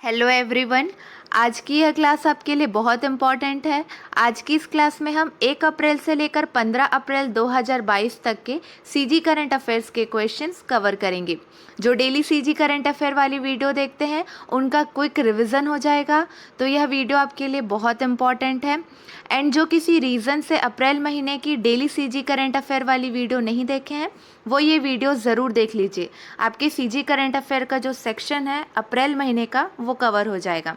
Hello everyone. आज की यह क्लास आपके लिए बहुत इम्पॉर्टेंट है। आज की इस क्लास में हम 1 अप्रैल से लेकर 15 अप्रैल 2022 तक के सीजी करंट अफेयर्स के क्वेश्चंस कवर करेंगे। जो डेली सीजी करंट अफेयर वाली वीडियो देखते हैं उनका क्विक रिवीजन हो जाएगा, तो यह वीडियो आपके लिए बहुत इम्पॉर्टेंट है। एंड जो किसी रीज़न से अप्रैल महीने की डेली सीजी करंट अफेयर वाली वीडियो नहीं देखे हैं वो ये वीडियो ज़रूर देख लीजिए। आपके सीजी करंट अफेयर का जो सेक्शन है अप्रैल महीने का वो कवर हो जाएगा।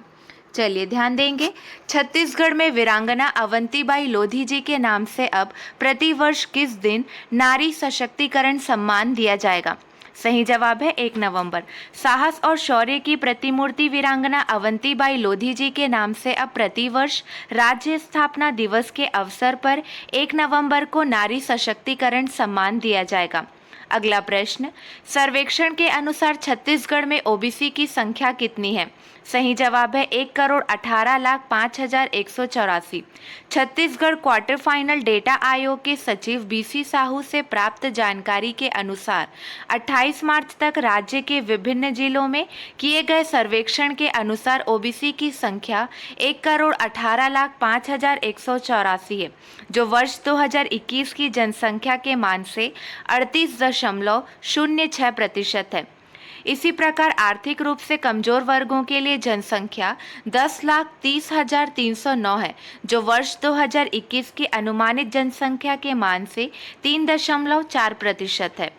चलिए ध्यान देंगे। छत्तीसगढ़ में वीरांगना अवंतीबाई लोधी जी के नाम से अब प्रतिवर्ष किस दिन नारी सशक्तिकरण सम्मान दिया जाएगा? सही जवाब है 1 नवंबर। साहस और शौर्य की प्रतिमूर्ति वीरांगना अवंतीबाई लोधी जी के नाम से अब प्रतिवर्ष राज्य स्थापना दिवस के अवसर पर 1 नवंबर को नारी सशक्तिकरण सम्मान दिया जाएगा। अगला प्रश्न, सर्वेक्षण के अनुसार छत्तीसगढ़ में ओबीसी की संख्या कितनी है? सही जवाब है 1,18,05,184। छत्तीसगढ़ क्वार्टर फाइनल डेटा आयोग के सचिव बीसी साहू से प्राप्त जानकारी के अनुसार 28 मार्च तक राज्य के विभिन्न जिलों में किए गए सर्वेक्षण के अनुसार ओबीसी की संख्या 1,18,05,184 है, जो वर्ष 2021 की जनसंख्या के मान से 38.06% है। इसी प्रकार आर्थिक रूप से कमजोर वर्गों के लिए जनसंख्या 10,30,309 है, जो वर्ष 2021 की अनुमानित जनसंख्या के मान से 3.4% है।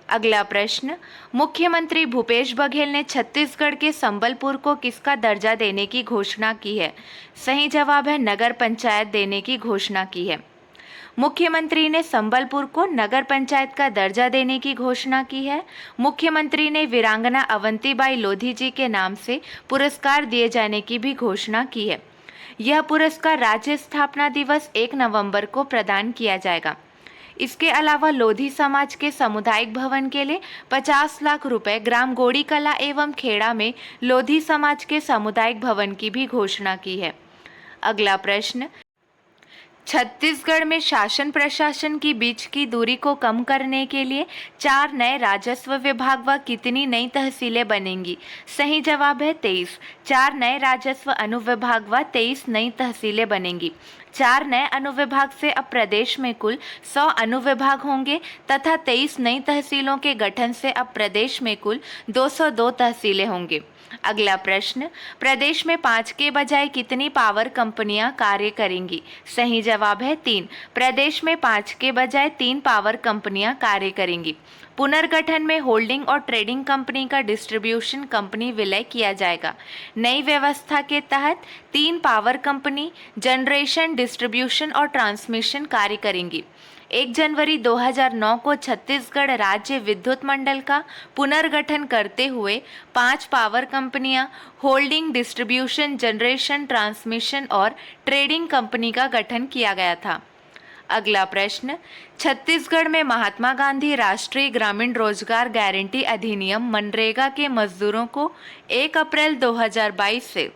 अगला प्रश्न, मुख्यमंत्री भूपेश बघेल ने छत्तीसगढ़ के संबलपुर को किसका दर्जा देने की घोषणा की है? सही जवाब है नगर पंचायत देने की घोषणा की है। मुख्यमंत्री ने संबलपुर को नगर पंचायत का दर्जा देने की घोषणा की है। मुख्यमंत्री ने वीरांगना अवंतीबाई लोधी जी के नाम से पुरस्कार दिए जाने की भी घोषणा की है। यह पुरस्कार राज्य स्थापना दिवस 1 नवंबर को प्रदान किया जाएगा। इसके अलावा लोधी समाज के सामुदायिक भवन के लिए 50 लाख रुपए, ग्राम गोड़ी कला एवं खेड़ा में लोधी समाज के सामुदायिक भवन की भी घोषणा की है। अगला प्रश्न, छत्तीसगढ़ में शासन प्रशासन की बीच की दूरी को कम करने के लिए 4 नए राजस्व विभाग व कितनी नई तहसीलें बनेंगी? सही जवाब है 23। 4 नए राजस्व अनुविभाग व 23 नई तहसीलें बनेंगी। 4 नए अनुविभाग से अब प्रदेश में कुल 100 अनुविभाग होंगे तथा 23 नई तहसीलों के गठन से अब प्रदेश में कुल 202 तहसीलें होंगी। अगला प्रश्न, प्रदेश में 5 के बजाय कितनी पावर कंपनियां कार्य करेंगी? सही जवाब है 3। प्रदेश में 5 के बजाय 3 पावर कंपनियां कार्य करेंगी। पुनर्गठन में होल्डिंग और ट्रेडिंग कंपनी का डिस्ट्रीब्यूशन कंपनी विलय किया जाएगा। नई व्यवस्था के तहत 3 पावर कंपनी जनरेशन, डिस्ट्रीब्यूशन और ट्रांसमिशन कार्य करेंगी। 1 जनवरी 2009 को छत्तीसगढ़ राज्य विद्युत मंडल का पुनर्गठन करते हुए 5 पावर कंपनियां होल्डिंग, डिस्ट्रीब्यूशन, जनरेशन, ट्रांसमिशन और ट्रेडिंग कंपनी का गठन किया गया था। अगला प्रश्न, छत्तीसगढ़ में महात्मा गांधी राष्ट्रीय ग्रामीण रोजगार गारंटी अधिनियम मनरेगा के मजदूरों को 1 अप्रैल 2022 से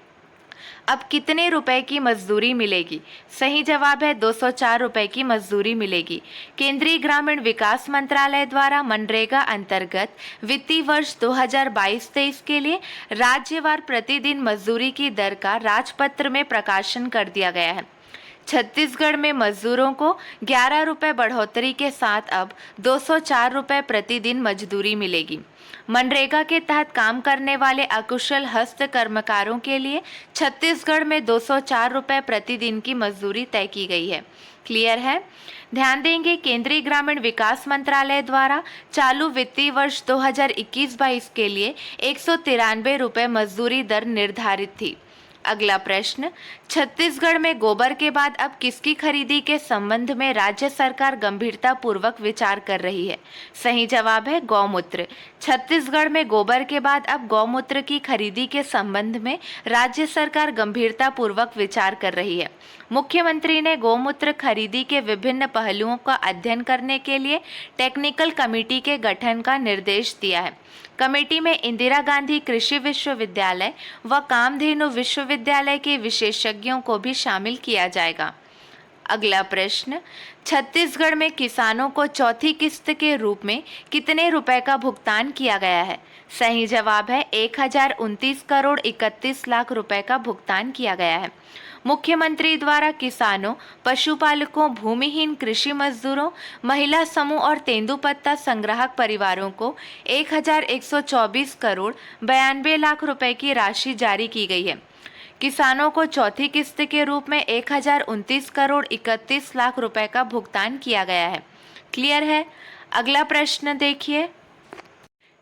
अब कितने रुपए की मजदूरी मिलेगी? सही जवाब है 204 रुपए की मजदूरी मिलेगी। केंद्रीय ग्रामीण विकास मंत्रालय द्वारा मनरेगा अंतर्गत वित्तीय वर्ष 2022-23 के लिए राज्यवार प्रतिदिन मजदूरी की दर का राजपत्र में प्रकाशन कर दिया गया है। छत्तीसगढ़ में मजदूरों को 11 रुपये बढ़ोतरी के साथ अब 204 रुपये प्रतिदिन मजदूरी मिलेगी। मनरेगा के तहत काम करने वाले अकुशल हस्तकर्मकारों के लिए छत्तीसगढ़ में 204 रुपये प्रतिदिन की मजदूरी तय की गई है। क्लियर है? ध्यान देंगे, केंद्रीय ग्रामीण विकास मंत्रालय द्वारा चालू वित्तीय वर्ष 2021-22 के लिए 193 रुपये मजदूरी दर निर्धारित थी। अगला प्रश्न, छत्तीसगढ़ में गोबर के बाद अब किसकी खरीदी के संबंध में राज्य सरकार गंभीरता पूर्वक विचार कर रही है? सही जवाब है गौमूत्र। छत्तीसगढ़ में गोबर के बाद अब गौमूत्र की खरीदी के संबंध में राज्य सरकार गंभीरता पूर्वक विचार कर रही है। मुख्यमंत्री ने गौमूत्र खरीदी के विभिन्न पहलुओं का अध्ययन करने के लिए टेक्निकल कमेटी के गठन का निर्देश दिया है। कमेटी में इंदिरा गांधी कृषि विश्वविद्यालय व कामधेनु विश्वविद्यालय के विशेषज्ञों को भी शामिल किया जाएगा। अगला प्रश्न, छत्तीसगढ़ में किसानों को चौथी किस्त के रूप में कितने रुपए का भुगतान किया गया है? सही जवाब है 1029 करोड़ 31 लाख रुपए का भुगतान किया गया है। मुख्यमंत्री द्वारा किसानों, पशुपालकों, भूमिहीन कृषि मजदूरों, महिला समूह और तेंदुपत्ता संग्राहक परिवारों को 1124 करोड़ 92 लाख रुपए की राशि जारी की गई है। किसानों को चौथी किस्त के रूप में 1029 करोड़ 31 लाख रुपए का भुगतान किया गया है। क्लियर है? अगला प्रश्न देखिए,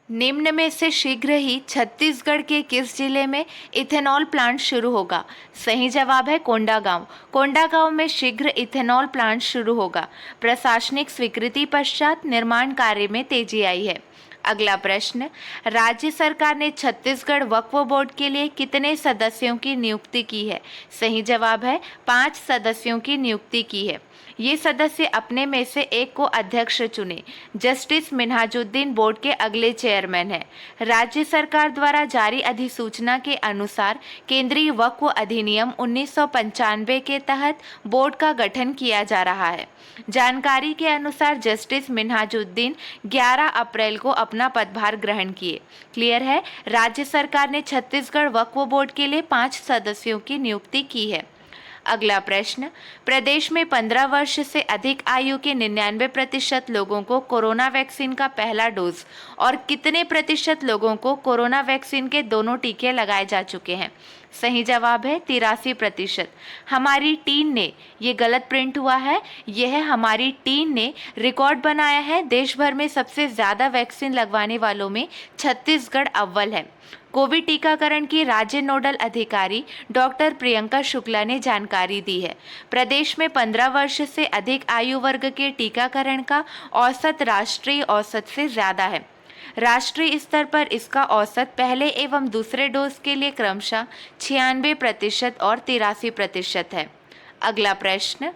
निम्न में से शीघ्र ही छत्तीसगढ़ के किस जिले में इथेनॉल प्लांट शुरू होगा? सही जवाब है कोंडागांव। कोंडागांव में शीघ्र इथेनॉल प्लांट शुरू होगा। प्रशासनिक स्वीकृति पश्चात निर्माण कार्य में तेजी आई है। अगला प्रश्न, राज्य सरकार ने छत्तीसगढ़ वक्फ बोर्ड के लिए कितने सदस्यों की नियुक्ति की है? सही जवाब है 5 सदस्यों की नियुक्ति की है। ये सदस्य अपने में से एक को अध्यक्ष चुने। जस्टिस मिन्हाजुद्दीन बोर्ड के अगले चेयरमैन हैं। राज्य सरकार द्वारा जारी अधिसूचना के अनुसार केंद्रीय वक्फ अधिनियम 1995 के तहत बोर्ड का गठन किया जा रहा है। जानकारी के अनुसार जस्टिस मिन्हाजुद्दीन 11 अप्रैल को अपना पदभार ग्रहण किए। क्लियर है? राज्य सरकार ने छत्तीसगढ़ वक्फ बोर्ड के लिए 5 सदस्यों की नियुक्ति की है। अगला प्रश्न, प्रदेश में 15 वर्ष से अधिक आयु के 99% लोगों को कोरोना वैक्सीन का पहला डोज और कितने प्रतिशत लोगों को कोरोना वैक्सीन के दोनों टीके लगाए जा चुके हैं? सही जवाब है 83%। हमारी टीम ने, ये गलत प्रिंट हुआ है, यह हमारी टीम ने रिकॉर्ड बनाया है। देश भर में सबसे ज़्यादा वैक्सीन लगवाने वालों में छत्तीसगढ़ अव्वल है। कोविड टीकाकरण की राज्य नोडल अधिकारी डॉक्टर प्रियंका शुक्ला ने जानकारी दी है। प्रदेश में 15 वर्ष से अधिक आयु वर्ग के टीकाकरण का औसत राष्ट्रीय औसत से ज़्यादा है। राष्ट्रीय स्तर पर इसका औसत पहले एवं दूसरे डोज के लिए क्रमशः 96% और 83% है। अगला प्रश्न,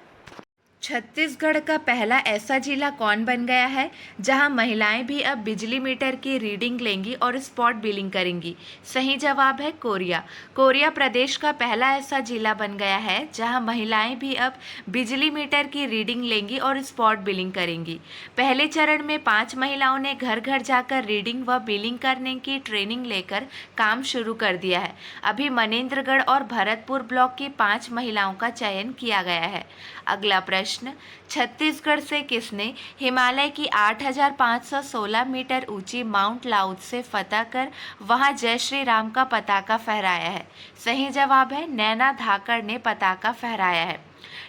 छत्तीसगढ़ का पहला ऐसा जिला कौन बन गया है जहां महिलाएं भी अब बिजली मीटर की रीडिंग लेंगी और स्पॉट बिलिंग करेंगी? सही जवाब है कोरिया। कोरिया प्रदेश का पहला ऐसा जिला बन गया है जहां महिलाएं भी अब बिजली मीटर की रीडिंग लेंगी और स्पॉट बिलिंग करेंगी। पहले चरण में 5 महिलाओं ने घर घर जाकर रीडिंग व बिलिंग करने की ट्रेनिंग लेकर काम शुरू कर दिया है। अभी मनेन्द्रगढ़ और भरतपुर ब्लॉक की 5 महिलाओं का चयन किया गया है। अगला प्रश्न, छत्तीसगढ़ से किसने हिमालय की 8,516 मीटर ऊंची माउंट लाउद से फतह कर वहां जय श्री राम का पताका फहराया है? सही जवाब है नैना धाकड़ ने पताका फहराया है।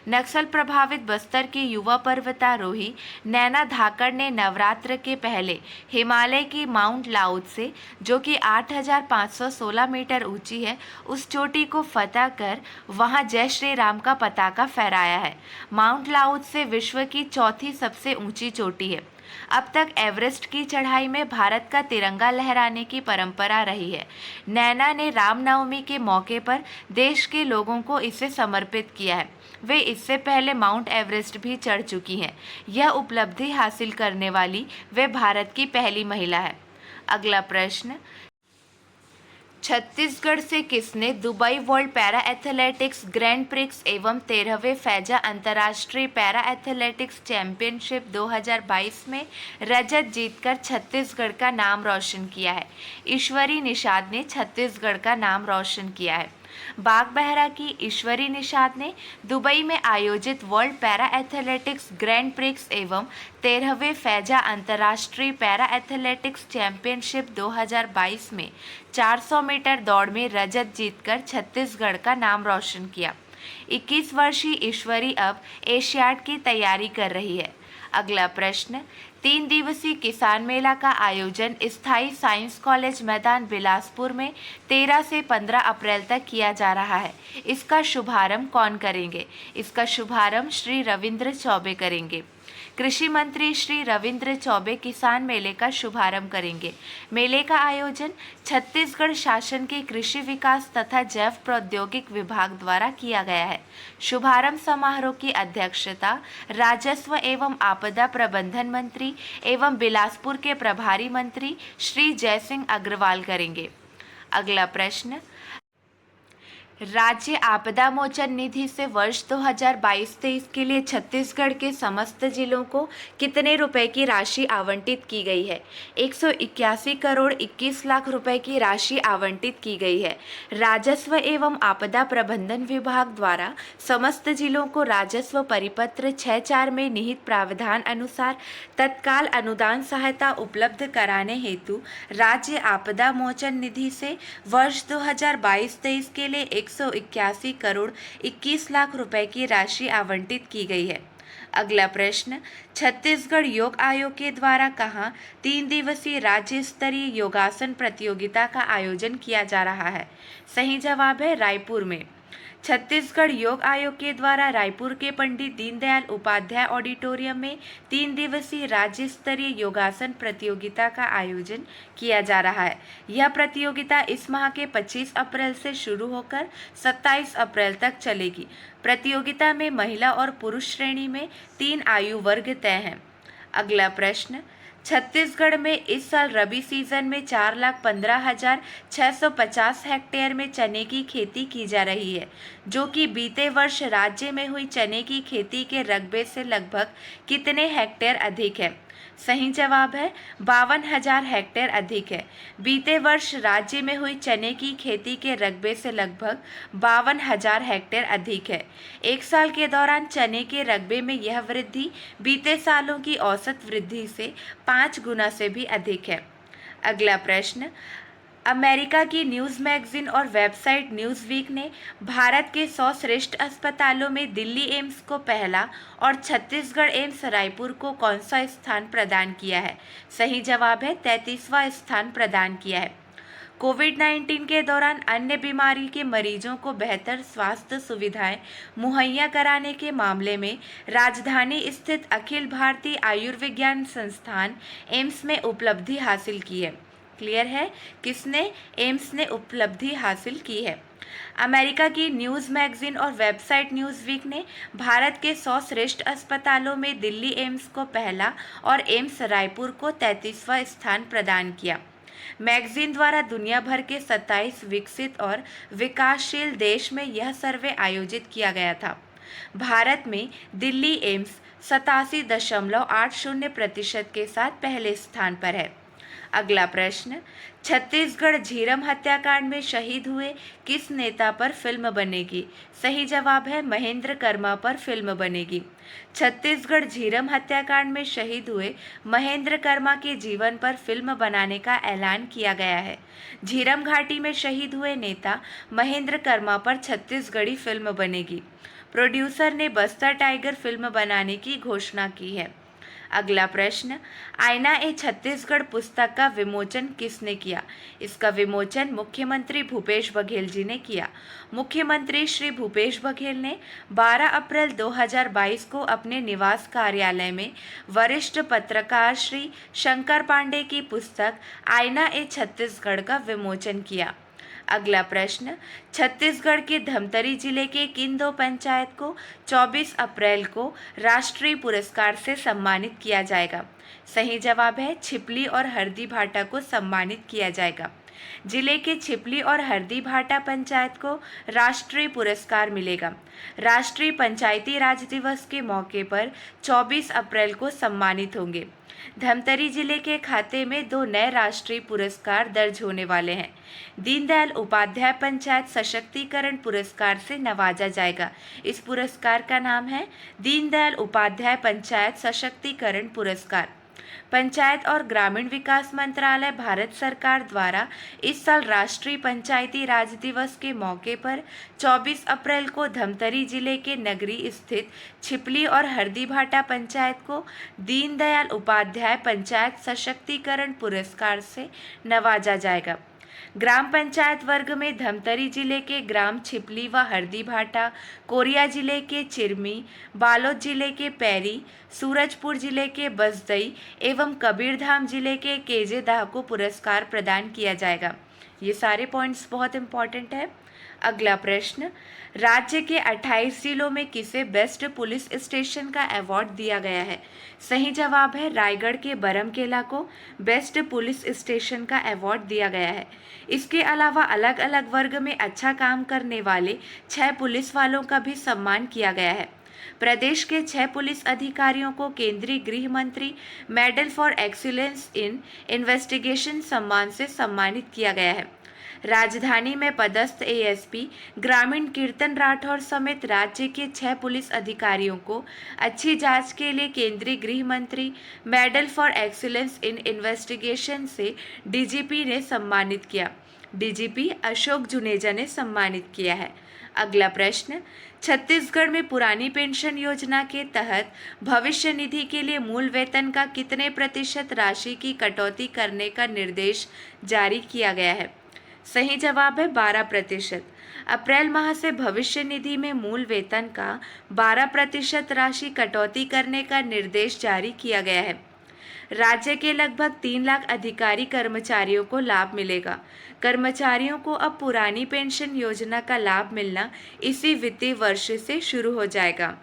नक्सल प्रभावित बस्तर की युवा पर्वतारोही नैना धाकड़ ने नवरात्र के पहले हिमालय की माउंट लाउद से, जो कि 8,516 मीटर ऊंची है, उस चोटी को फतह कर वहां जय श्री राम का पताका फहराया है। माउंट लाउद से विश्व की चौथी सबसे ऊंची चोटी है। अब तक एवरेस्ट की चढ़ाई में भारत का तिरंगा लहराने की परंपरा रही है। नैना ने रामनवमी के मौके पर देश के लोगों को इसे समर्पित किया है। वे इससे पहले माउंट एवरेस्ट भी चढ़ चुकी हैं। यह उपलब्धि हासिल करने वाली वे भारत की पहली महिला है। अगला प्रश्न, छत्तीसगढ़ से किसने Dubai world para athletics grand prix एवं 13वें फैजा अंतर्राष्ट्रीय पैरा एथलेटिक्स चैंपियनशिप 2022 में रजत जीतकर छत्तीसगढ़ का नाम रोशन किया है? ईश्वरी निषाद ने छत्तीसगढ़ का नाम रोशन किया है। बागबहरा की ईश्वरी निषाद ने दुबई में आयोजित world para athletics grand prix एवं 13वें फैजा अंतर्राष्ट्रीय पैरा एथलेटिक्स चैंपियनशिप 2022 में 400 मीटर दौड़ में रजत जीतकर छत्तीसगढ़ का नाम रोशन किया। 21 वर्षीय ईश्वरी अब एशियाड की तैयारी कर रही है। अगला प्रश्न, 3 दिवसीय किसान मेला का आयोजन स्थायी साइंस कॉलेज मैदान बिलासपुर में 13 से 15 अप्रैल तक किया जा रहा है। इसका शुभारंभ कौन करेंगे? इसका शुभारंभ श्री रविंद्र चौबे करेंगे। कृषि मंत्री श्री रविंद्र चौबे किसान मेले का शुभारंभ करेंगे। मेले का आयोजन छत्तीसगढ़ शासन के कृषि विकास तथा जैव प्रौद्योगिक विभाग द्वारा किया गया है। शुभारंभ समारोह की अध्यक्षता राजस्व एवं आपदा प्रबंधन मंत्री एवं बिलासपुर के प्रभारी मंत्री श्री जयसिंह अग्रवाल करेंगे। अगला प्रश्न, राज्य आपदा मोचन निधि से वर्ष 2022-23 के लिए छत्तीसगढ़ के समस्त जिलों को कितने रुपए की राशि आवंटित की गई है? 181 करोड़ 21 लाख रुपए की राशि आवंटित की गई है। राजस्व एवं आपदा प्रबंधन विभाग द्वारा समस्त जिलों को राजस्व परिपत्र 6/4 में निहित प्रावधान अनुसार तत्काल अनुदान सहायता उपलब्ध कराने हेतु राज्य आपदा मोचन निधि से वर्ष 2022-23 के लिए 181 करोड़ 21 लाख रुपए की राशि आवंटित की गई है। अगला प्रश्न, छत्तीसगढ़ योग आयोग के द्वारा कहाँ 3 दिवसीय राज्य स्तरीय योगासन प्रतियोगिता का आयोजन किया जा रहा है? सही जवाब है रायपुर में। छत्तीसगढ़ योग आयोग के द्वारा रायपुर के पंडित दीनदयाल उपाध्याय ऑडिटोरियम में 3 दिवसीय राज्य स्तरीय योगासन प्रतियोगिता का आयोजन किया जा रहा है। यह प्रतियोगिता इस माह के 25 अप्रैल से शुरू होकर 27 अप्रैल तक चलेगी। प्रतियोगिता में महिला और पुरुष श्रेणी में 3 आयु वर्ग तय हैं। अगला प्रश्न, छत्तीसगढ़ में इस साल रबी सीजन में 4,15,650 हेक्टेयर में चने की खेती की जा रही है, जो कि बीते वर्ष राज्य में हुई चने की खेती के रकबे से लगभग कितने हेक्टेयर अधिक है? सही जवाब है 52,000 हेक्टेयर अधिक है। बीते वर्ष राज्य में हुई चने की खेती के रकबे से लगभग 52,000 हेक्टेयर अधिक है। एक साल के दौरान चने के रकबे में यह वृद्धि बीते सालों की औसत वृद्धि से 5 गुना से भी अधिक है। अगला प्रश्न, अमेरिका की न्यूज़ मैगजीन और वेबसाइट न्यूज़ वीक ने भारत के 100 श्रेष्ठ अस्पतालों में दिल्ली एम्स को पहला और छत्तीसगढ़ एम्स रायपुर को कौन सा स्थान प्रदान किया है? सही जवाब है 33वां स्थान प्रदान किया है। कोविड-19 के दौरान अन्य बीमारी के मरीजों को बेहतर स्वास्थ्य सुविधाएं मुहैया कराने के मामले में राजधानी स्थित अखिल भारतीय आयुर्विज्ञान संस्थान एम्स में उपलब्धि हासिल की है। क्लियर है किसने? एम्स ने उपलब्धि हासिल की है। अमेरिका की न्यूज़ मैगजीन और वेबसाइट न्यूज़ वीक ने भारत के 100 श्रेष्ठ अस्पतालों में दिल्ली एम्स को पहला और एम्स रायपुर को 33वां स्थान प्रदान किया। मैगजीन द्वारा दुनिया भर के 27 विकसित और विकासशील देश में यह सर्वे आयोजित किया गया था। भारत में दिल्ली एम्स 87.80% के साथ पहले स्थान पर है। अगला प्रश्न, छत्तीसगढ़ झीरम हत्याकांड में शहीद हुए किस नेता पर फिल्म बनेगी? सही जवाब है महेंद्र कर्मा पर फिल्म बनेगी। छत्तीसगढ़ झीरम हत्याकांड में शहीद हुए महेंद्र कर्मा के जीवन पर फिल्म बनाने का ऐलान किया गया है। झीरम घाटी में शहीद हुए नेता महेंद्र कर्मा पर छत्तीसगढ़ी फिल्म बनेगी। प्रोड्यूसर ने बस्तर टाइगर फिल्म बनाने की घोषणा की है। अगला प्रश्न, आईना ए छत्तीसगढ़ पुस्तक का विमोचन किसने किया? इसका विमोचन मुख्यमंत्री भूपेश बघेल जी ने किया। मुख्यमंत्री श्री भूपेश बघेल ने 12 अप्रैल 2022 को अपने निवास कार्यालय में वरिष्ठ पत्रकार श्री शंकर पांडे की पुस्तक आईना ए छत्तीसगढ़ का विमोचन किया। अगला प्रश्न, छत्तीसगढ़ के धमतरी जिले के किन 2 पंचायत को 24 अप्रैल को राष्ट्रीय पुरस्कार से सम्मानित किया जाएगा? सही जवाब है छिपली और हरदी भाटा को सम्मानित किया जाएगा। जिले के छिपली और हरदी भाटा पंचायत को राष्ट्रीय पुरस्कार मिलेगा। राष्ट्रीय पंचायती राज दिवस के मौके पर 24 अप्रैल को सम्मानित होंगे। धमतरी जिले के खाते में 2 नए राष्ट्रीय पुरस्कार दर्ज होने वाले हैं। दीनदयाल उपाध्याय पंचायत सशक्तिकरण पुरस्कार से नवाजा जाएगा। इस पुरस्कार का नाम है दीनदयाल उपाध्याय पंचायत सशक्तिकरण पुरस्कार। पंचायत और ग्रामीण विकास मंत्रालय भारत सरकार द्वारा इस साल राष्ट्रीय पंचायती राज दिवस के मौके पर 24 अप्रैल को धमतरी जिले के नगरी स्थित छिपली और हरदी भाटा पंचायत को दीनदयाल उपाध्याय पंचायत सशक्तिकरण पुरस्कार से नवाजा जाएगा। ग्राम पंचायत वर्ग में धमतरी जिले के ग्राम छिपली व हरदी भाटा, कोरिया जिले के चिरमी, बालोद जिले के पैरी, सूरजपुर जिले के बसदई एवं कबीरधाम जिले के केजेदाह को पुरस्कार प्रदान किया जाएगा। ये सारे पॉइंट्स बहुत इंपॉर्टेंट है। अगला प्रश्न, राज्य के 28 जिलों में किसे बेस्ट पुलिस स्टेशन का अवार्ड दिया गया है? सही जवाब है रायगढ़ के बरमकेला को बेस्ट पुलिस स्टेशन का अवार्ड दिया गया है। इसके अलावा अलग अलग वर्ग में अच्छा काम करने वाले 6 पुलिस वालों का भी सम्मान किया गया है। प्रदेश के 6 पुलिस अधिकारियों को केंद्रीय गृह मंत्री medal for excellence in investigation सम्मान से सम्मानित किया गया है। राजधानी में पदस्थ एएसपी ग्रामीण कीर्तन राठौर समेत राज्य के 6 पुलिस अधिकारियों को अच्छी जांच के लिए केंद्रीय गृह मंत्री medal for excellence in investigation से डीजीपी ने सम्मानित किया। डीजीपी अशोक जुनेजा ने सम्मानित किया है। अगला प्रश्न, छत्तीसगढ़ में पुरानी पेंशन योजना के तहत भविष्य निधि के लिए मूल वेतन का कितने प्रतिशत राशि की कटौती करने का निर्देश जारी किया गया है? सही जवाब है 12%। अप्रैल माह से भविष्य निधि में मूल वेतन का 12% राशि कटौती करने का निर्देश जारी किया गया है। राज्य के लगभग 3 लाख अधिकारी कर्मचारियों को लाभ मिलेगा। कर्मचारियों को अब पुरानी पेंशन योजना का लाभ मिलना इसी वित्तीय वर्ष से शुरू हो जाएगा।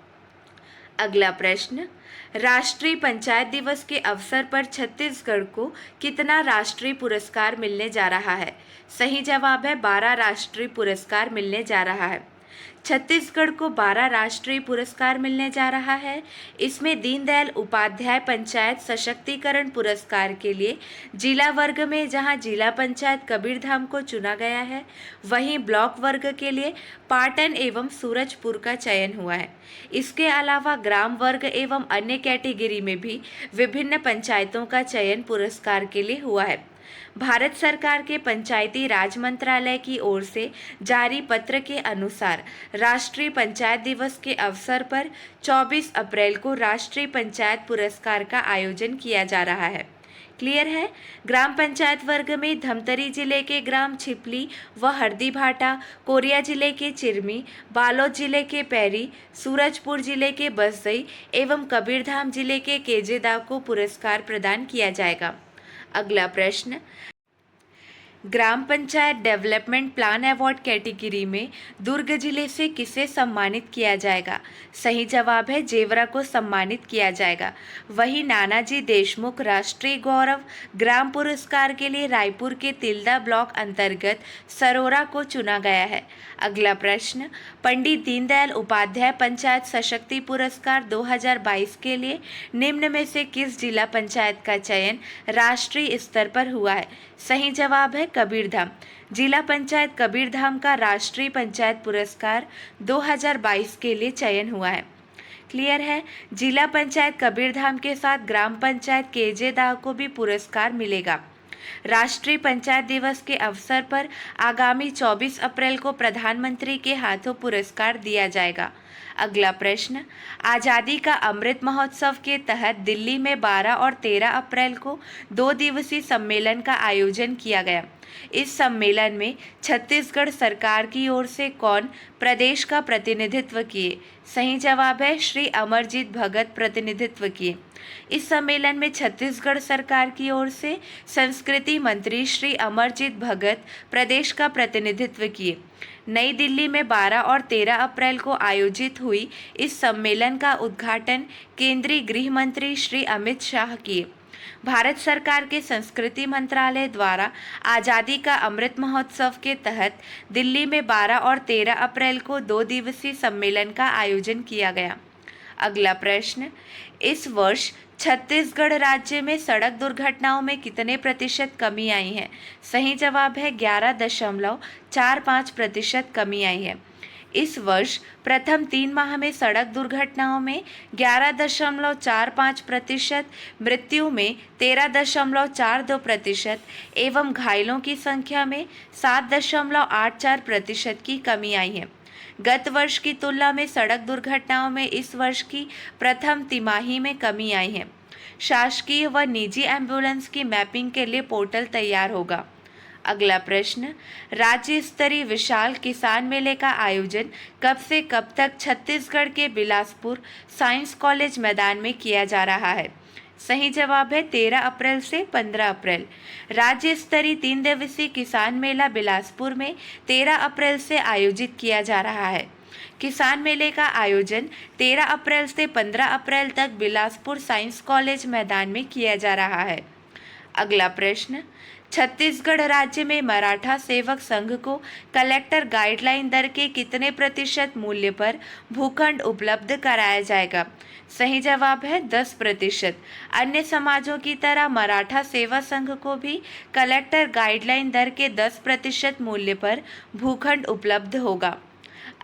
अगला प्रश्न, राष्ट्रीय पंचायत दिवस के अवसर पर छत्तीसगढ़ को कितना राष्ट्रीय पुरस्कार मिलने जा रहा है? सही जवाब है 12 राष्ट्रीय पुरस्कार मिलने जा रहा है। छत्तीसगढ़ को 12 राष्ट्रीय पुरस्कार मिलने जा रहा है। इसमें दीनदयाल उपाध्याय पंचायत सशक्तिकरण पुरस्कार के लिए जिला वर्ग में जहां जिला पंचायत कबीरधाम को चुना गया है, वहीं ब्लॉक वर्ग के लिए पाटन एवं सूरजपुर का चयन हुआ है। इसके अलावा ग्राम वर्ग एवं अन्य कैटेगरी में भी विभिन्न पंचायतों का चयन पुरस्कार के लिए हुआ है। भारत सरकार के पंचायती राज मंत्रालय की ओर से जारी पत्र के अनुसार राष्ट्रीय पंचायत दिवस के अवसर पर 24 अप्रैल को राष्ट्रीय पंचायत पुरस्कार का आयोजन किया जा रहा है। क्लियर है? ग्राम पंचायत वर्ग में धमतरी जिले के ग्राम छिपली व हरदीभाटा, कोरिया जिले के चिरमी, बालोद जिले के पैरी, सूरजपुर जिले के बसई एवं कबीरधाम जिले के केजेदाव को पुरस्कार प्रदान किया जाएगा। अगला प्रश्न, ग्राम panchayat development plan award category में दुर्ग जिले से किसे सम्मानित किया जाएगा? सही जवाब है जेवरा को सम्मानित किया जाएगा। वहीं नानाजी देशमुख राष्ट्रीय गौरव ग्राम पुरस्कार के लिए रायपुर के तिल्दा ब्लॉक अंतर्गत सरोरा को चुना गया है। अगला प्रश्न, पंडित दीनदयाल उपाध्याय पंचायत सशक्ति पुरस्कार 2022 के लिए निम्न में से किस जिला पंचायत का चयन राष्ट्रीय स्तर पर हुआ है? सही जवाब है कबीरधाम। जिला पंचायत कबीरधाम का राष्ट्रीय पंचायत पुरस्कार 2022 के लिए चयन हुआ है। क्लियर है? जिला पंचायत कबीरधाम के साथ ग्राम पंचायत केजेदाव को भी पुरस्कार मिलेगा। राष्ट्रीय पंचायत दिवस के अवसर पर आगामी 24 अप्रैल को प्रधानमंत्री के हाथों पुरस्कार दिया जाएगा। अगला प्रश्न, आज़ादी का अमृत महोत्सव के तहत दिल्ली में 12 और 13 अप्रैल को 2 दिवसीय सम्मेलन का आयोजन किया गया। इस सम्मेलन में छत्तीसगढ़ सरकार की ओर से कौन प्रदेश का प्रतिनिधित्व किए? सही जवाब है श्री अमरजीत भगत प्रतिनिधित्व किए। इस सम्मेलन में छत्तीसगढ़ सरकार की ओर से संस्कृति मंत्री श्री अमरजीत भगत प्रदेश का प्रतिनिधित्व किए। नई दिल्ली में 12 और 13 अप्रैल को आयोजित हुई इस सम्मेलन का उद्घाटन केंद्रीय गृह मंत्री श्री अमित शाह किए। भारत सरकार के संस्कृति मंत्रालय द्वारा आज़ादी का अमृत महोत्सव के तहत दिल्ली में 12 और 13 अप्रैल को 2 दिवसीय सम्मेलन का आयोजन किया गया। अगला प्रश्न, इस वर्ष छत्तीसगढ़ राज्य में सड़क दुर्घटनाओं में कितने प्रतिशत कमी आई है? सही जवाब है 11.45% कमी आई है। इस वर्ष प्रथम 3 माह में सड़क दुर्घटनाओं में 11.45%, मृत्यु में 13.42% एवं घायलों की संख्या में 7.84% की कमी आई है। गत वर्ष की तुलना में सड़क दुर्घटनाओं में इस वर्ष की प्रथम तिमाही में कमी आई है। शासकीय व निजी एम्बुलेंस की मैपिंग के लिए पोर्टल तैयार होगा। अगला प्रश्न, राज्य स्तरीय विशाल किसान मेले का आयोजन कब से कब तक छत्तीसगढ़ के बिलासपुर साइंस कॉलेज मैदान में किया जा रहा है? सही जवाब है 13 अप्रैल से 15 अप्रैल। राज्य स्तरीय 3 दिवसीय किसान मेला बिलासपुर में 13 अप्रैल से आयोजित किया जा रहा है। किसान मेले का आयोजन 13 अप्रैल से 15 अप्रैल तक बिलासपुर साइंस कॉलेज मैदान में किया जा रहा है। अगला प्रश्न, छत्तीसगढ़ राज्य में मराठा सेवक संघ को कलेक्टर गाइडलाइन दर के कितने प्रतिशत मूल्य पर भूखंड उपलब्ध कराया जाएगा? सही जवाब है 10%। अन्य समाजों की तरह मराठा सेवा संघ को भी कलेक्टर गाइडलाइन दर के 10% मूल्य पर भूखंड उपलब्ध होगा।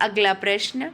अगला प्रश्न,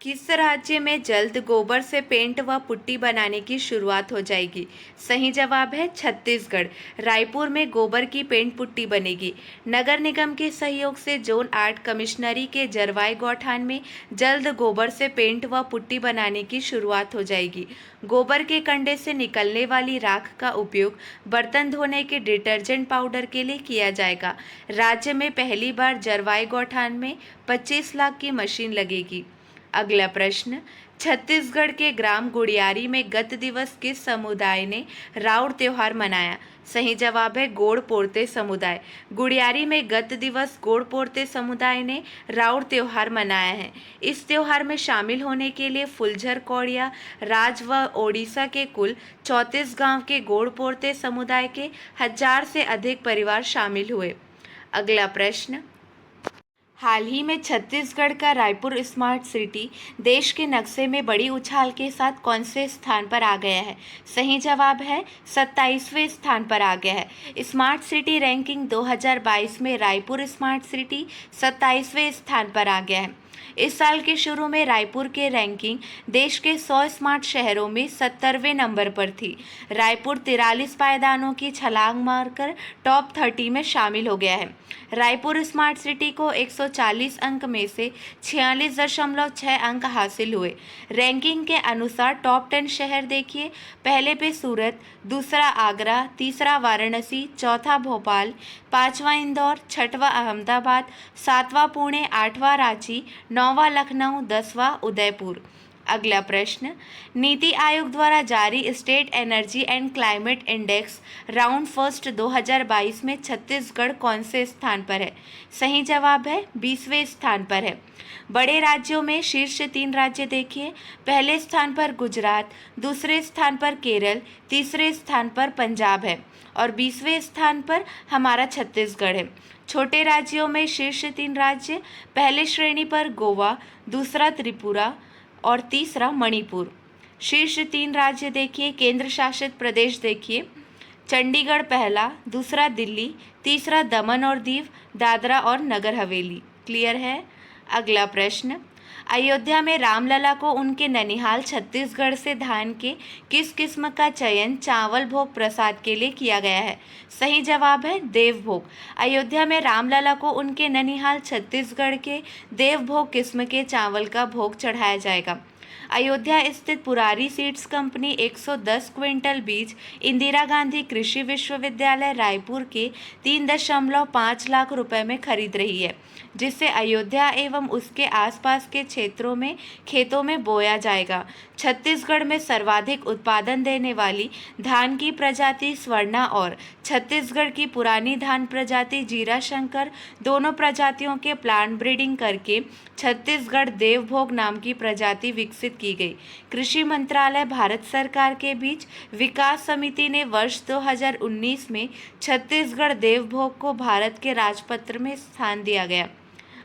किस राज्य में जल्द गोबर से पेंट व पुट्टी बनाने की शुरुआत हो जाएगी? सही जवाब है छत्तीसगढ़। रायपुर में गोबर की पेंट पुट्टी बनेगी। नगर निगम के सहयोग से जोन 8 कमिश्नरी के जरवाई गौठान में जल्द गोबर से पेंट व पुट्टी बनाने की शुरुआत हो जाएगी। गोबर के कंडे से निकलने वाली राख का उपयोग बर्तन धोने के डिटर्जेंट पाउडर के लिए किया जाएगा। राज्य में पहली बार जरवाई गौठान में 25 लाख की मशीन लगेगी। अगला प्रश्न, छत्तीसगढ़ के ग्राम गुड़ियारी में गत दिवस किस समुदाय ने राउर त्योहार मनाया? सही जवाब है गोड़ पोरते समुदाय। गुड़ियारी में गत दिवस गोड़ पोरते समुदाय ने राउर त्योहार मनाया है। इस त्योहार में शामिल होने के लिए फुलझर कौड़िया राज व ओडिशा के कुल 34 गांव के गोड़ पोरते समुदाय के 1000 से अधिक परिवार शामिल हुए। अगला प्रश्न, हाल ही में छत्तीसगढ़ का रायपुर स्मार्ट सिटी देश के नक्शे में बड़ी उछाल के साथ कौन से स्थान पर आ गया है? सही जवाब है 27वें स्थान पर आ गया है। स्मार्ट सिटी रैंकिंग 2022 में रायपुर स्मार्ट सिटी 27वें स्थान पर आ गया है। इस साल के शुरू में रायपुर के रैंकिंग देश के 100 स्मार्ट शहरों में 70वें नंबर पर थी। रायपुर 43 पायदानों की छलांग मारकर टॉप 30 में शामिल हो गया है। रायपुर स्मार्ट सिटी को 140 अंक में से 46.6 अंक हासिल हुए। रैंकिंग के अनुसार टॉप 10 शहर देखिए। पहले पे सूरत, दूसरा आगरा, तीसरा वाराणसी, चौथा भोपाल, पांचवा इंदौर, छठवां अहमदाबाद, सातवां पुणे, आठवां रांची, नौवां लखनऊ, 10वां उदयपुर। अगला प्रश्न, नीति आयोग द्वारा जारी state energy and climate index round first 2022 में छत्तीसगढ़ कौन से स्थान पर है? सही जवाब है 20वें स्थान पर है। बड़े राज्यों में शीर्ष 3 राज्य देखिए। पहले स्थान पर गुजरात, दूसरे स्थान पर केरल, तीसरे स्थान पर पंजाब है और 20वें स्थान पर हमारा छत्तीसगढ़ है। छोटे राज्यों में शीर्ष 3 राज्य, पहले श्रेणी पर गोवा, दूसरा त्रिपुरा और तीसरा मणिपुर। शीर्ष 3 राज्य देखिए। केंद्र शासित प्रदेश देखिए, चंडीगढ़ पहला, दूसरा दिल्ली, तीसरा दमन और दीव, दादरा और नगर हवेली। क्लियर है? अगला प्रश्न, अयोध्या में रामलला को उनके ननिहाल छत्तीसगढ़ से धान के किस किस्म का चयन चावल भोग प्रसाद के लिए किया गया है? सही जवाब है देवभोग। अयोध्या में रामलला को उनके ननिहाल छत्तीसगढ़ के देवभोग किस्म के चावल का भोग चढ़ाया जाएगा। अयोध्या स्थित पुरारी सीड्स कंपनी 110 क्विंटल बीज इंदिरा गांधी कृषि विश्वविद्यालय रायपुर के 3.5 लाख रुपए में खरीद रही है, जिससे अयोध्या एवं उसके आसपास के क्षेत्रों में खेतों में बोया जाएगा। छत्तीसगढ़ में सर्वाधिक उत्पादन देने वाली धान की प्रजाति स्वर्णा और छत्तीसगढ़ की पुरानी धान प्रजाति जीरा शंकर दोनों प्रजातियों के प्लांट ब्रीडिंग करके छत्तीसगढ़ देवभोग नाम की प्रजाति विकसित की गई। कृषि मंत्रालय भारत सरकार के बीच विकास समिति ने वर्ष 2019 में छत्तीसगढ़ देवभोग को भारत के राजपत्र में स्थान दिया गया।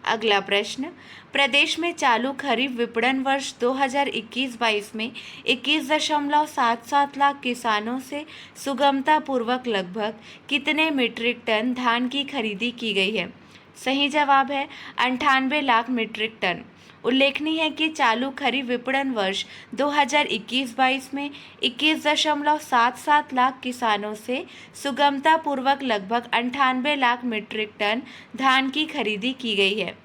अगला प्रश्न, प्रदेश में चालू खरीफ विपणन वर्ष 2021-22 में 21.77 लाख किसानों से सुगमता पूर्वक लगभग कितने मीट्रिक टन धान की खरीदी की गई है? सही जवाब है 98 लाख मीट्रिक टन। उल्लेखनीय है कि चालू खरीफ विपणन वर्ष 2021-22 में 21.77 लाख किसानों से सुगमता पूर्वक लगभग 98 लाख मीट्रिक टन धान की खरीदी की गई है।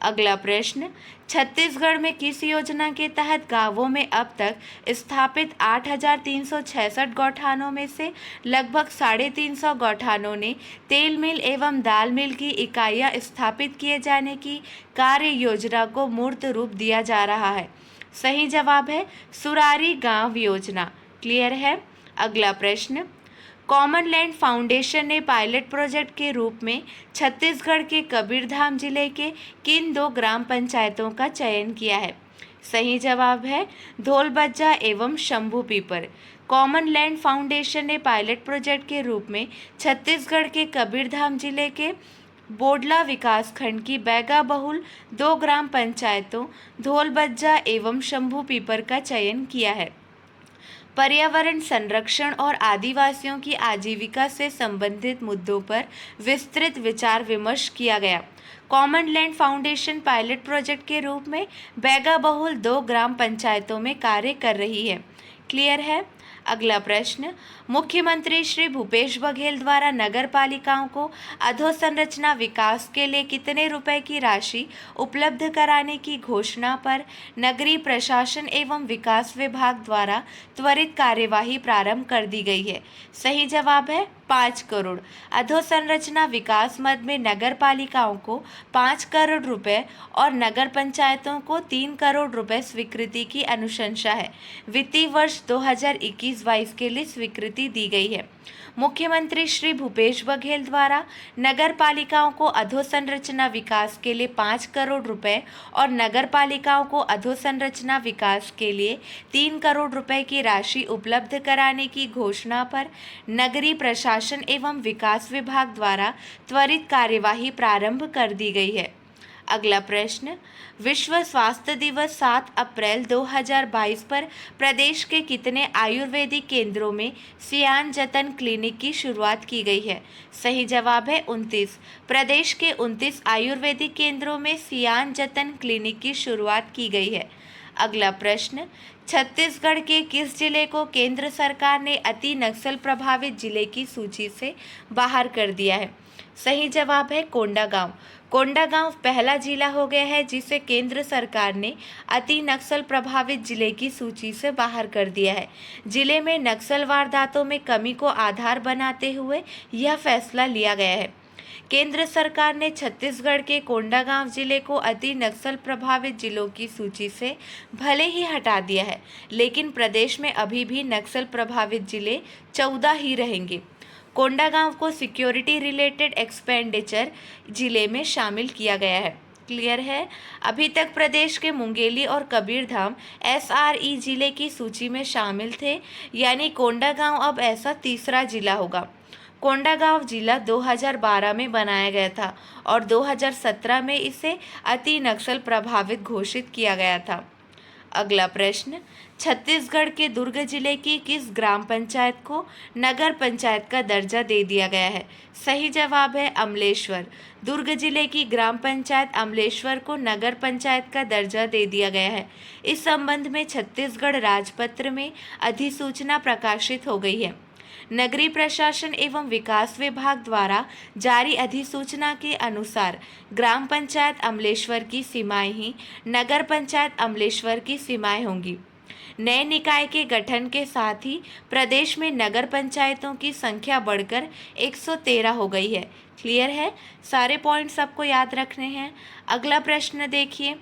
अगला प्रश्न, छत्तीसगढ़ में किस योजना के तहत गांवों में अब तक स्थापित 8,366 गौठानों में से लगभग 350 गौठानों ने तेल मिल एवं दाल मिल की इकाइयां स्थापित किए जाने की कार्य योजना को मूर्त रूप दिया जा रहा है? सही जवाब है सुरारी गांव योजना। क्लियर है। अगला प्रश्न, कॉमन लैंड फाउंडेशन ने पायलट प्रोजेक्ट के रूप में छत्तीसगढ़ के कबीरधाम जिले के किन 2 ग्राम पंचायतों का चयन किया है? सही जवाब है धोलबज्जा एवं शंभू पीपर। कॉमन लैंड फाउंडेशन ने पायलट प्रोजेक्ट के रूप में छत्तीसगढ़ के कबीरधाम जिले के बोडला विकासखंड की बैगा बहुल 2 ग्राम पंचायतों धोलबज्जा एवं शंभू पीपर का चयन किया है। पर्यावरण संरक्षण और आदिवासियों की आजीविका से संबंधित मुद्दों पर विस्तृत विचार विमर्श किया गया। Common land foundation pilot project के रूप में बैगा बहुल 2 ग्राम पंचायतों में कार्य कर रही है। क्लियर है। अगला प्रश्न, मुख्यमंत्री श्री भूपेश बघेल द्वारा नगर पालिकाओं को अधोसंरचना विकास के लिए कितने रुपए की राशि उपलब्ध कराने की घोषणा पर नगरीय प्रशासन एवं विकास विभाग द्वारा त्वरित कार्यवाही प्रारंभ कर दी गई है? सही जवाब है 5 करोड़। अधोसंरचना विकास मद में नगर पालिकाओं को 5 करोड़ रुपए और नगर पंचायतों को 3 करोड़ रुपए स्वीकृति की अनुशंसा है। वित्तीय वर्ष 2021-22 के लिए स्वीकृति दी गई है। मुख्यमंत्री श्री भूपेश बघेल द्वारा नगर पालिकाओं को अधोसंरचना विकास के लिए 5 करोड़ रुपए और नगर पालिकाओं को अधोसंरचना विकास के लिए 3 करोड़ रुपए की राशि उपलब्ध कराने की घोषणा पर नगरीय प्रशासन एवं विकास विभाग द्वारा त्वरित कार्यवाही प्रारंभ कर दी गई है। अगला प्रश्न, विश्व स्वास्थ्य दिवस 7 अप्रैल 2022 पर प्रदेश के कितने आयुर्वेदिक केंद्रों में सियान जतन क्लिनिक की शुरुआत की गई है? सही जवाब है 29। प्रदेश के 29 आयुर्वेदिक केंद्रों में सियान जतन क्लिनिक की शुरुआत की गई है। अगला प्रश्न, छत्तीसगढ़ के किस जिले को केंद्र सरकार ने अति नक्सल प्रभावित जिले की सूची से बाहर कर दिया है? सही जवाब है कोंडागांव। कोंडागांव पहला जिला हो गया है जिसे केंद्र सरकार ने अति नक्सल प्रभावित जिले की सूची से बाहर कर दिया है। जिले में नक्सल वारदातों में कमी को आधार बनाते हुए यह फैसला लिया गया है। केंद्र सरकार ने छत्तीसगढ़ के कोंडागांव जिले को अति नक्सल प्रभावित जिलों की सूची से भले ही हटा दिया है, लेकिन प्रदेश में अभी भी नक्सल प्रभावित जिले 14 ही रहेंगे। कोंडागांव को सिक्योरिटी रिलेटेड एक्सपेंडिचर जिले में शामिल किया गया है। क्लियर है। अभी तक प्रदेश के मुंगेली और कबीरधाम SRE जिले की सूची में शामिल थे, यानी कोंडागांव अब ऐसा तीसरा जिला होगा। कोंडागांव जिला 2012 में बनाया गया था और 2017 में इसे अति नक्सल प्रभावित घोषित किया गया था। अगला प्रश्न, छत्तीसगढ़ के दुर्ग जिले की किस ग्राम पंचायत को नगर पंचायत का दर्जा दे दिया गया है? सही जवाब है अमलेश्वर। दुर्ग जिले की ग्राम पंचायत अमलेश्वर को नगर पंचायत का दर्जा दे दिया गया है। इस संबंध में छत्तीसगढ़ राजपत्र में अधिसूचना प्रकाशित हो गई है। नगरीय प्रशासन एवं विकास विभाग द्वारा जारी अधिसूचना के अनुसार ग्राम पंचायत अमलेश्वर की सीमाएं ही नगर पंचायत अमलेश्वर की सीमाएं होंगी। नए निकाय के गठन के साथ ही प्रदेश में नगर पंचायतों की संख्या बढ़कर 113 हो गई है। क्लियर है। सारे पॉइंट्स आपको याद रखने हैं। अगला प्रश्न देखिए,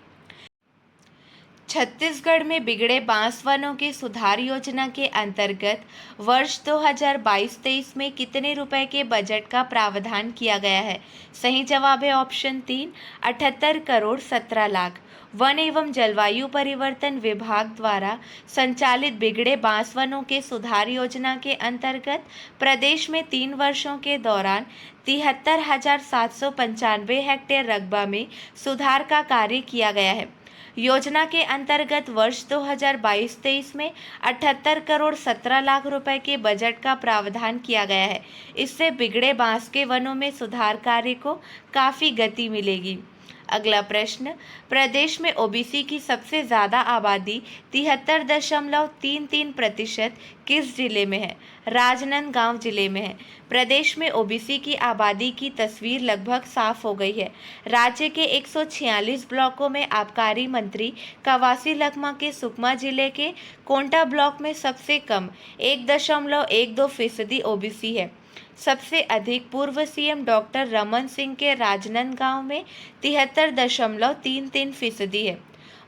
छत्तीसगढ़ में बिगड़े बांस वनों के सुधार योजना के अंतर्गत वर्ष 2022-23 में कितने रुपए के बजट का प्रावधान किया गया है? सही जवाब है ऑप्शन 3, 78 करोड़ 17 लाख। वन एवं जलवायु परिवर्तन विभाग द्वारा संचालित बिगड़े बांस वनों के सुधार योजना के अंतर्गत प्रदेश में 3 वर्षों के दौरान 73,795 हेक्टेयर रकबा में सुधार का कार्य किया गया है। योजना के अंतर्गत वर्ष 2022-23 में 78 करोड़ 17 लाख रुपए के बजट का प्रावधान किया गया है। इससे बिगड़े बांस के वनों में सुधार कार्य को काफ़ी गति मिलेगी। अगला प्रश्न, प्रदेश में ओबीसी की सबसे ज़्यादा आबादी 73.33% किस जिले में है? राजनांदगांव जिले में है। प्रदेश में ओबीसी की आबादी की तस्वीर लगभग साफ हो गई है। राज्य के 146 ब्लॉकों में आबकारी मंत्री कवासी लखमा के सुकमा जिले के कोंटा ब्लॉक में सबसे कम 1.12% ओबीसी है। सबसे अधिक पूर्व सीएम डॉक्टर रमन सिंह के राजनांदगांव में 73.33% है।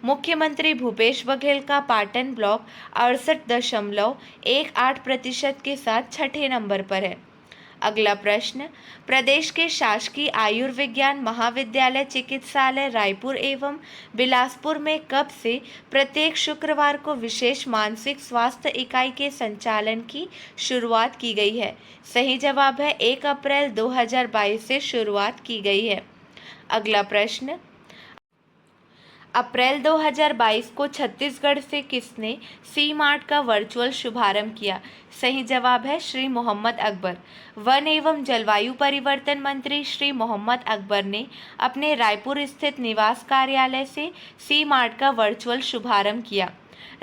मुख्यमंत्री भूपेश बघेल का पाटन ब्लॉक 68.18% के साथ छठे नंबर पर है। अगला प्रश्न, प्रदेश के शासकीय आयुर्विज्ञान महाविद्यालय चिकित्सालय रायपुर एवं बिलासपुर में कब से प्रत्येक शुक्रवार को विशेष मानसिक स्वास्थ्य इकाई के संचालन की शुरुआत की गई है? सही जवाब है 1 अप्रैल 2022 से शुरुआत की गई है। अगला प्रश्न, अप्रैल 2022 को छत्तीसगढ़ से किसने सी मार्ट का वर्चुअल शुभारंभ किया? सही जवाब है श्री मोहम्मद अकबर। वन एवं जलवायु परिवर्तन मंत्री श्री मोहम्मद अकबर ने अपने रायपुर स्थित निवास कार्यालय से सी मार्ट का वर्चुअल शुभारंभ किया।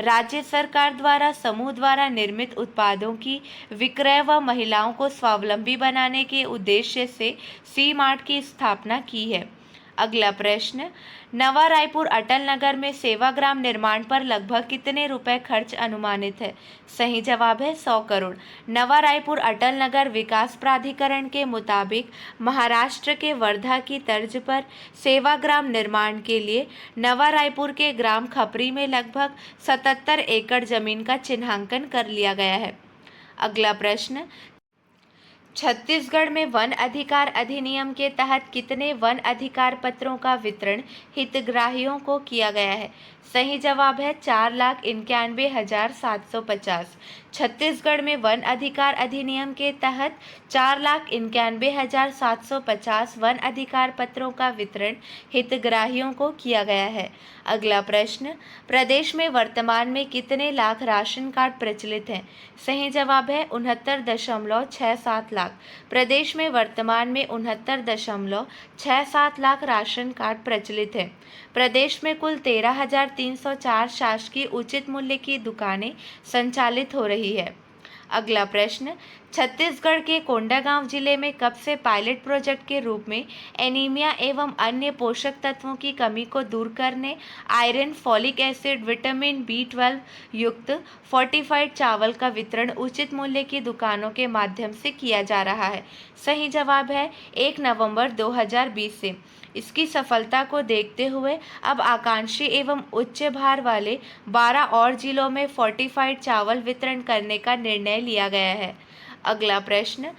राज्य सरकार द्वारा समूह द्वारा निर्मित उत्पादों की विक्रय व महिलाओं को स्वावलंबी बनाने के उद्देश्य से सी मार्ट की स्थापना की है। अगला प्रश्न, नवा रायपुर अटल नगर में सेवाग्राम निर्माण पर लगभग कितने रुपए खर्च अनुमानित है? सही जवाब है 100 करोड़। नवा रायपुर अटल नगर विकास प्राधिकरण के मुताबिक महाराष्ट्र के वर्धा की तर्ज पर सेवाग्राम निर्माण के लिए नवा रायपुर के ग्राम खपरी में लगभग 77 एकड़ जमीन का चिन्हांकन कर लिया गया है। अगला प्रश्न, छत्तीसगढ़ में वन अधिकार अधिनियम के तहत कितने वन अधिकार पत्रों का वितरण हितग्राहियों को किया गया है? सही जवाब है 4,91,750। छत्तीसगढ़ में वन अधिकार अधिनियम के तहत 4,91,750 वन अधिकार पत्रों का वितरण हितग्राहियों को किया गया है। अगला प्रश्न, प्रदेश में वर्तमान में कितने लाख राशन कार्ड प्रचलित हैं? सही जवाब है 69.67 लाख। प्रदेश में वर्तमान में 69.67 लाख राशन कार्ड प्रचलित हैं। प्रदेश में कुल 13,304 शासकीय उचित मूल्य की दुकानें संचालित हो रही है। अगला प्रश्न, छत्तीसगढ़ के कोंडागांव जिले में कब से पायलट प्रोजेक्ट के रूप में एनीमिया एवं अन्य पोषक तत्वों की कमी को दूर करने iron, folic acid, vitamin B12 युक्त फोर्टिफाइड चावल का वितरण उचित मूल्य की दुकानों के माध्यम से किया जा रहा है? सही जवाब है 1 नवंबर 2020 से। इसकी सफलता को देखते हुए अब आकांक्षी एवं उच्च भार वाले 12 और जिलों में फोर्टिफाइड चावल वितरण करने का निर्णय लिया गया है। अगला प्रश्न,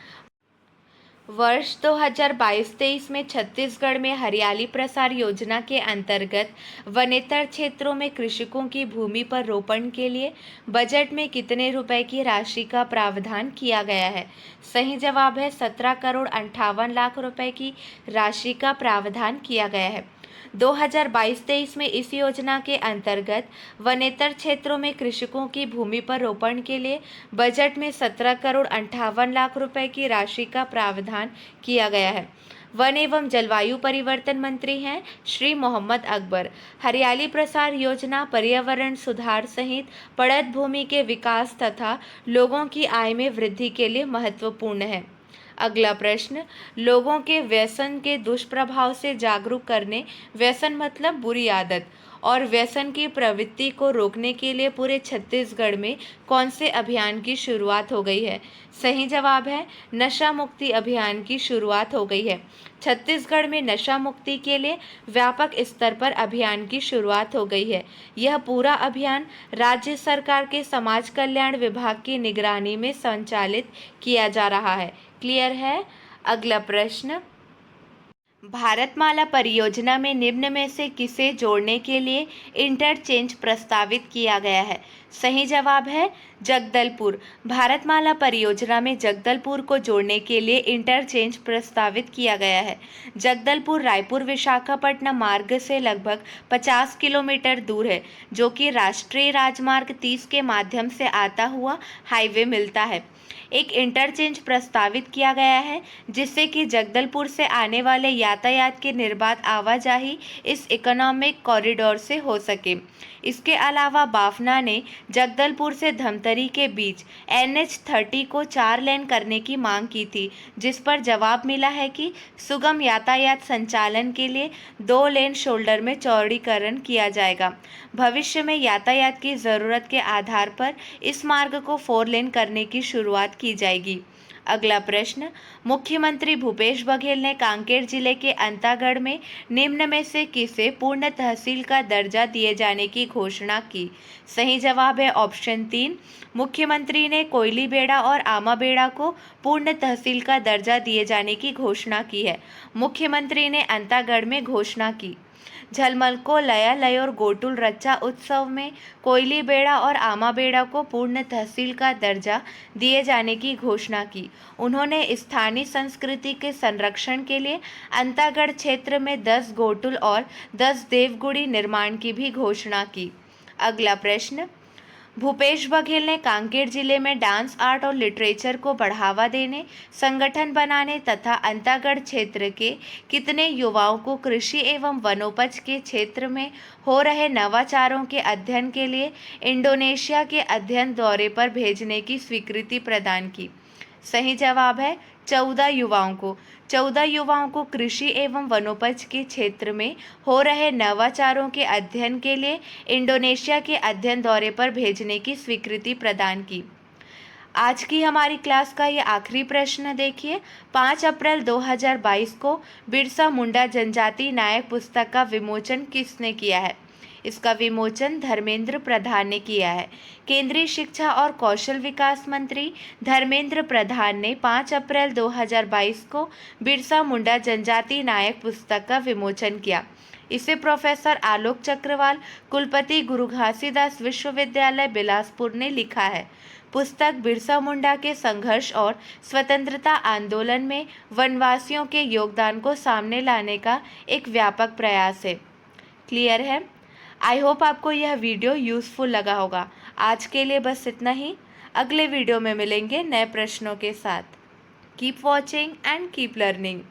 वर्ष 2022-23 में छत्तीसगढ़ में हरियाली प्रसार योजना के अंतर्गत वनेतर क्षेत्रों में कृषकों की भूमि पर रोपण के लिए बजट में कितने रुपए की राशि का प्रावधान किया गया है? सही जवाब है 17,58 लाख रुपए की राशि का प्रावधान किया गया है। 2022-23 में इस योजना के अंतर्गत वनेतर क्षेत्रों में कृषकों की भूमि पर रोपण के लिए बजट में 17,58 लाख रुपए की राशि का प्रावधान किया गया है। वन एवं जलवायु परिवर्तन मंत्री हैं श्री मोहम्मद अकबर। हरियाली प्रसार योजना पर्यावरण सुधार सहित पड़त भूमि के विकास तथा लोगों की आय में वृद्धि के लिए महत्वपूर्ण है। अगला प्रश्न, लोगों के व्यसन के दुष्प्रभाव से जागरूक करने, व्यसन मतलब बुरी आदत, और व्यसन की प्रवृत्ति को रोकने के लिए पूरे छत्तीसगढ़ में कौन से अभियान की शुरुआत हो गई है? सही जवाब है नशा मुक्ति अभियान की शुरुआत हो गई है। छत्तीसगढ़ में नशा मुक्ति के लिए व्यापक स्तर पर अभियान की शुरुआत हो गई है। यह पूरा अभियान राज्य सरकार के समाज कल्याण विभाग की निगरानी में संचालित किया जा रहा है। क्लियर है? अगला प्रश्न, भारतमाला परियोजना में निम्न में से किसे जोड़ने के लिए इंटरचेंज प्रस्तावित किया गया है? सही जवाब है जगदलपुर। भारतमाला परियोजना में जगदलपुर को जोड़ने के लिए इंटरचेंज प्रस्तावित किया गया है। जगदलपुर रायपुर विशाखापट्टनम मार्ग से लगभग 50 किलोमीटर दूर है, जो कि राष्ट्रीय राजमार्ग 30 के माध्यम से आता हुआ हाईवे मिलता है। एक इंटरचेंज प्रस्तावित किया गया है जिससे कि जगदलपुर से आने वाले यातायात की निर्बाध आवाजाही इस इकोनॉमिक कॉरिडोर से हो सके। इसके अलावा बाफना ने जगदलपुर से धमतरी के बीच NH30 को 4 लेन करने की मांग की थी, जिस पर जवाब मिला है कि सुगम यातायात संचालन के लिए 2 लेन शोल्डर में चौड़ीकरण किया जाएगा। भविष्य में यातायात की ज़रूरत के आधार पर इस मार्ग को 4 लेन करने की शुरुआत की जाएगी। अगला प्रश्न, मुख्यमंत्री भूपेश बघेल ने कांकेर जिले के अंतागढ़ में निम्न में से किसे पूर्ण तहसील का दर्जा दिए जाने की घोषणा की? सही जवाब है ऑप्शन 3। मुख्यमंत्री ने कोयलीबेड़ा और आमाबेड़ा को पूर्ण तहसील का दर्जा दिए जाने की घोषणा की है। मुख्यमंत्री ने अंतागढ़ में घोषणा की। झलमल को लया लयोर गोटुल रच्चा उत्सव में कोयलीबेड़ा और आमाबेड़ा को पूर्ण तहसील का दर्जा दिए जाने की घोषणा की। उन्होंने स्थानीय संस्कृति के संरक्षण के लिए अंतागढ़ क्षेत्र में 10 गोटुल और 10 देवगुड़ी निर्माण की भी घोषणा की। अगला प्रश्न, भूपेश बघेल ने कांकेर जिले में डांस, आर्ट और लिटरेचर को बढ़ावा देने, संगठन बनाने तथा अंतागढ़ क्षेत्र के कितने युवाओं को कृषि एवं वनोपज के क्षेत्र में हो रहे नवाचारों के अध्ययन के लिए इंडोनेशिया के अध्ययन दौरे पर भेजने की स्वीकृति प्रदान की? सही जवाब है 14 युवाओं को। 14 युवाओं को कृषि एवं वनोपज के क्षेत्र में हो रहे नवाचारों के अध्ययन के लिए इंडोनेशिया के अध्ययन दौरे पर भेजने की स्वीकृति प्रदान की। आज की हमारी क्लास का ये आखिरी प्रश्न देखिए। 5 अप्रैल 2022 को बिरसा मुंडा जनजाति नायक पुस्तक का विमोचन किसने किया है? इसका विमोचन धर्मेंद्र प्रधान ने किया है। केंद्रीय शिक्षा और कौशल विकास मंत्री धर्मेंद्र प्रधान ने 5 अप्रैल 2022 को बिरसा मुंडा जनजाति नायक पुस्तक का विमोचन किया। इसे प्रोफेसर आलोक चक्रवाल, कुलपति गुरु घासीदास विश्वविद्यालय बिलासपुर ने लिखा है। पुस्तक बिरसा मुंडा के संघर्ष और स्वतंत्रता आंदोलन में वनवासियों के योगदान को सामने लाने का एक व्यापक प्रयास है। क्लियर है? आई होप आपको यह वीडियो यूज़फुल लगा होगा। आज के लिए बस इतना ही। अगले वीडियो में मिलेंगे नए प्रश्नों के साथ। Keep watching and keep learning.